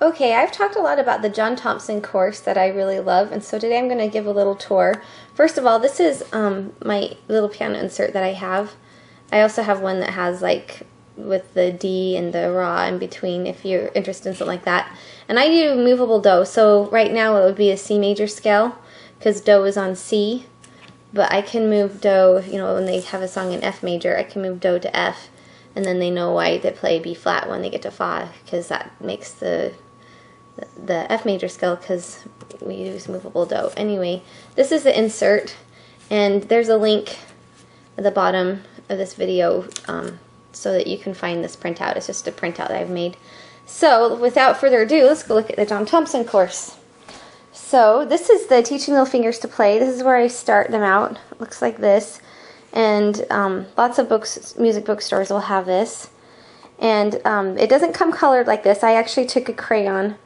Okay, I've talked a lot about the John Thompson course that I really love, and so today I'm going to give a little tour. First of all, this is my little piano insert that I have. I also have one that has like with the D and the Ra in between if you're interested in something like that. And I do movable Do, so right now it would be a C major scale because Do is on C, but I can move Do, you know, when they have a song in F major, I can move Do to F, and then they know why they play B flat when they get to Fa, because that makes the F major scale because we use movable Do. Anyway, this is the insert, and there's a link at the bottom of this video so that you can find this printout. It's just a printout that I've made. So without further ado, let's go look at the John Thompson course. So this is the Teaching Little Fingers to Play. This is where I start them out. It looks like this, and lots of books, music bookstores will have this. And it doesn't come colored like this. I actually took a crayon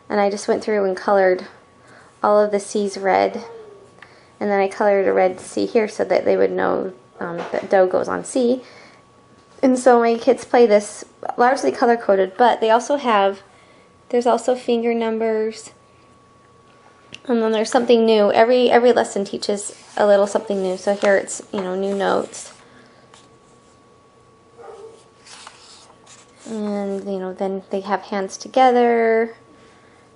and I just went through and colored all of the C's red. And then I colored a red C here so that they would know that Do goes on C. And so my kids play this largely color-coded, but they also have, there's also finger numbers. And then there's something new. Every lesson teaches a little something new. So here it's, you know, new notes. And, you know, then they have hands together.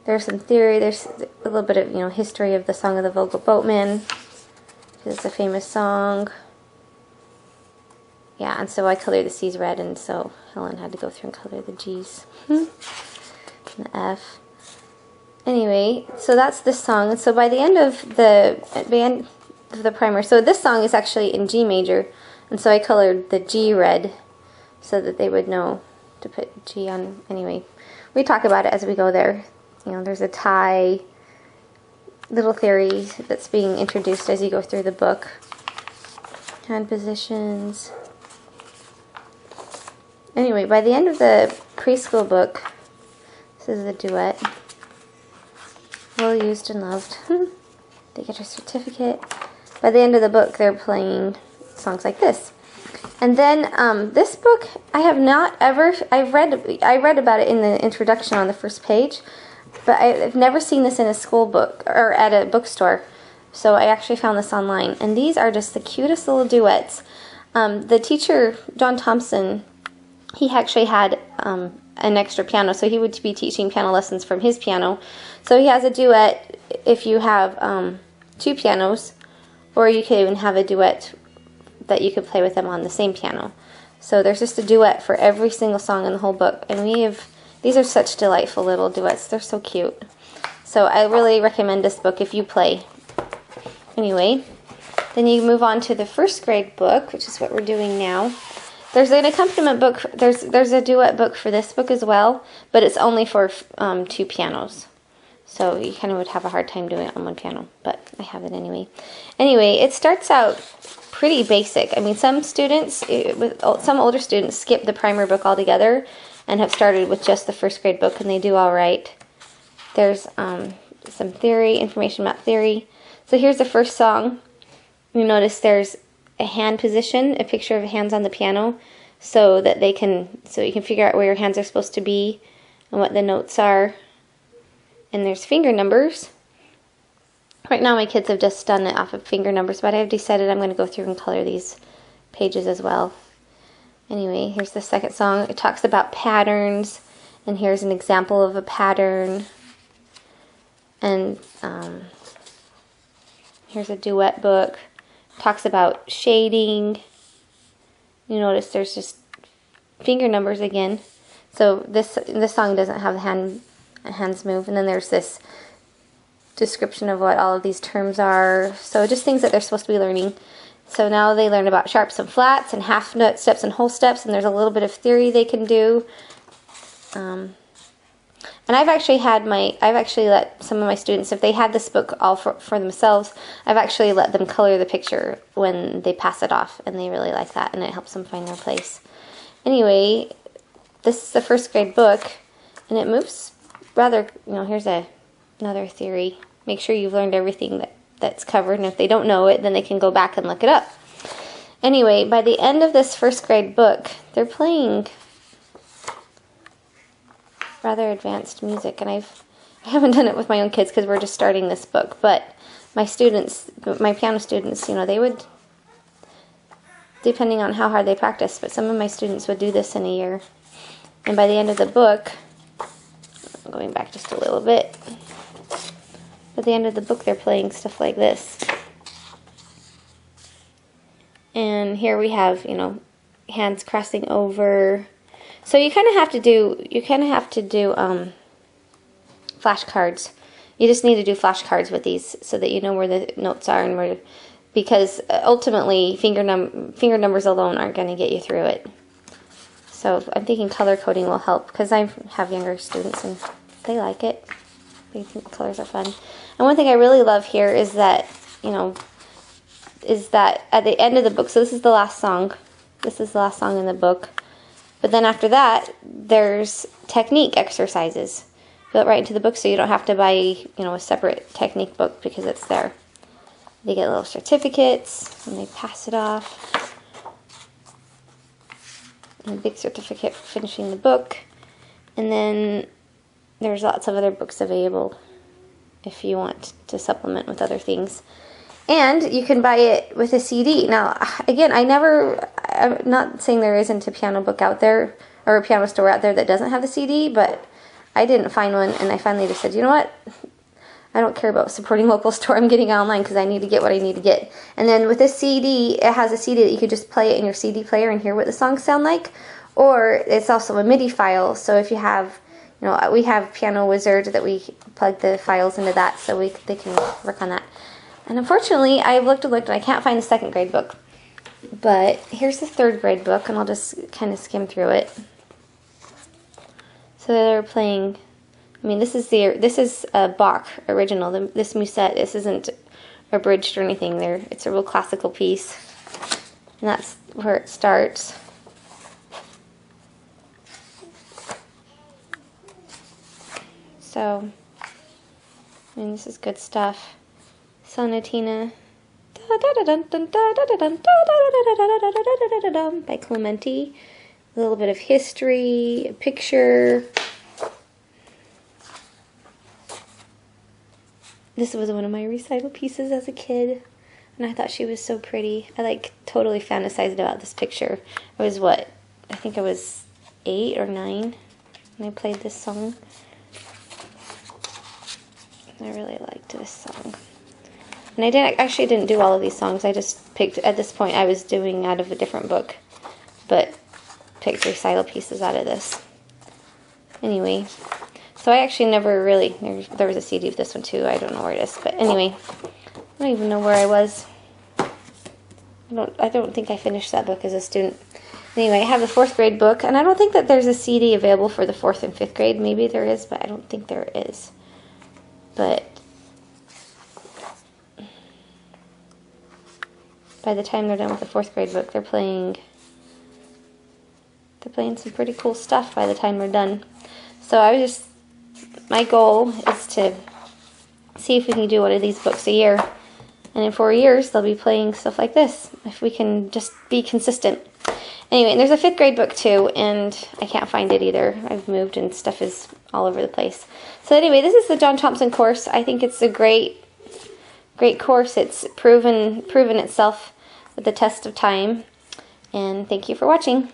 There's some theory. There's a little bit of, you know, history of the Song of the Vogel Boatman. It's a famous song. Yeah, and so I colored the C's red, and so Helen had to go through and color the G's. And the F. Anyway, so that's this song. And so by the end of the primer, so this song is actually in G major, and so I colored the G red so that they would know to put G on. Anyway, we talk about it as we go there. You know, there's a tie, little theory that's being introduced as you go through the book. Hand positions. Anyway, by the end of the preschool book, this is the duet. Well used and loved. They get a certificate. By the end of the book, they're playing songs like this. And then this book, I have not ever, I read about it in the introduction on the first page, but I've never seen this in a school book or at a bookstore. So I actually found this online. And these are just the cutest little duets. The teacher, John Thompson, he actually had an extra piano, so he would be teaching piano lessons from his piano. So he has a duet if you have two pianos, or you could even have a duet that you could play with them on the same piano. So there's just a duet for every single song in the whole book, and these are such delightful little duets. They're so cute. So I really recommend this book if you play. Anyway, then you move on to the first grade book, which is what we're doing now. There's an accompaniment book. There's a duet book for this book as well, but it's only for two pianos. So you kind of would have a hard time doing it on one piano, but I have it anyway. Anyway, it starts out pretty basic. I mean, some older students skip the primer book altogether and have started with just the first grade book, and they do all right. There's some theory, information about theory. So here's the first song. You notice there's a hand position, a picture of hands on the piano, so that you can figure out where your hands are supposed to be and what the notes are. And there's finger numbers. Right now my kids have just done it off of finger numbers, but I've decided I'm going to go through and color these pages as well. Anyway, here's the second song. It talks about patterns, and here's an example of a pattern. And here's a duet book. Talks about shading. You notice there's just finger numbers again. So this song doesn't have the hands move. And then there's this description of what all of these terms are. So just things that they're supposed to be learning. So now they learn about sharps and flats and half note steps and whole steps. And there's a little bit of theory they can do. And I've actually let some of my students, if they had this book all for themselves, I've actually let them color the picture when they pass it off, and they really like that, and it helps them find their place. Anyway, this is the first grade book, and it moves rather, you know, here's another theory. Make sure you've learned everything that's covered, and if they don't know it, then they can go back and look it up. Anyway, by the end of this first grade book, they're playing rather advanced music, and I haven't done it with my own kids because we're just starting this book, but my students, my piano students, you know, they would, depending on how hard they practice, but some of my students would do this in a year. And by the end of the book, going back just a little bit, at the end of the book they're playing stuff like this. And here we have, you know, hands crossing over. So you kind of have to do, flashcards. You just need to do flashcards with these so that you know where the notes are and where, because ultimately finger numbers alone aren't going to get you through it. So I'm thinking color coding will help because I have younger students and they like it. They think the colors are fun. And one thing I really love here is that, you know, is that at the end of the book, so this is the last song. This is the last song in the book. But then after that, there's technique exercises built right into the book, so you don't have to buy, you know, a separate technique book because it's there. They get little certificates and they pass it off. And a big certificate for finishing the book. And then there's lots of other books available if you want to supplement with other things. And you can buy it with a CD. Now, again, I'm not saying there isn't a piano book out there or a piano store out there that doesn't have the CD, but I didn't find one, and I finally just said, you know what? I don't care about supporting local store. I'm getting it online because I need to get what I need to get. And then with this CD, it has a CD that you could just play it in your CD player and hear what the songs sound like. Or it's also a MIDI file. So if you have, you know, we have Piano Wizard that we plug the files into that so they can work on that. And unfortunately, I've looked and I can't find the 2nd grade book. But here's the 3rd grade book, and I'll just kind of skim through it. So they're playing, I mean, this is a Bach original. This musette, this isn't abridged or anything. It's a real classical piece. And that's where it starts. So, I mean, this is good stuff. Sonatina by Clementi. A little bit of history, a picture. This was one of my recital pieces as a kid, and I thought she was so pretty. I totally fantasized about this picture. I was I think I was 8 or 9 when I played this song. I really liked this song. And I actually didn't do all of these songs. I just picked, at this point I was doing out of a different book, but picked recital pieces out of this. Anyway, so I actually never really, there was a CD of this one too. I don't know where it is, but anyway, I don't even know where I was. I don't think I finished that book as a student. Anyway, I have the 4th grade book, and I don't think that there's a CD available for the 4th and 5th grade. Maybe there is, but I don't think there is. But by the time they're done with the 4th grade book, they're playing some pretty cool stuff by the time they're done. So my goal is to see if we can do one of these books a year. And in 4 years, they'll be playing stuff like this, if we can just be consistent. Anyway, and there's a 5th grade book too, and I can't find it either. I've moved and stuff is all over the place. So anyway, this is the John Thompson course. I think it's a great course. It's proven itself with the test of time. And thank you for watching.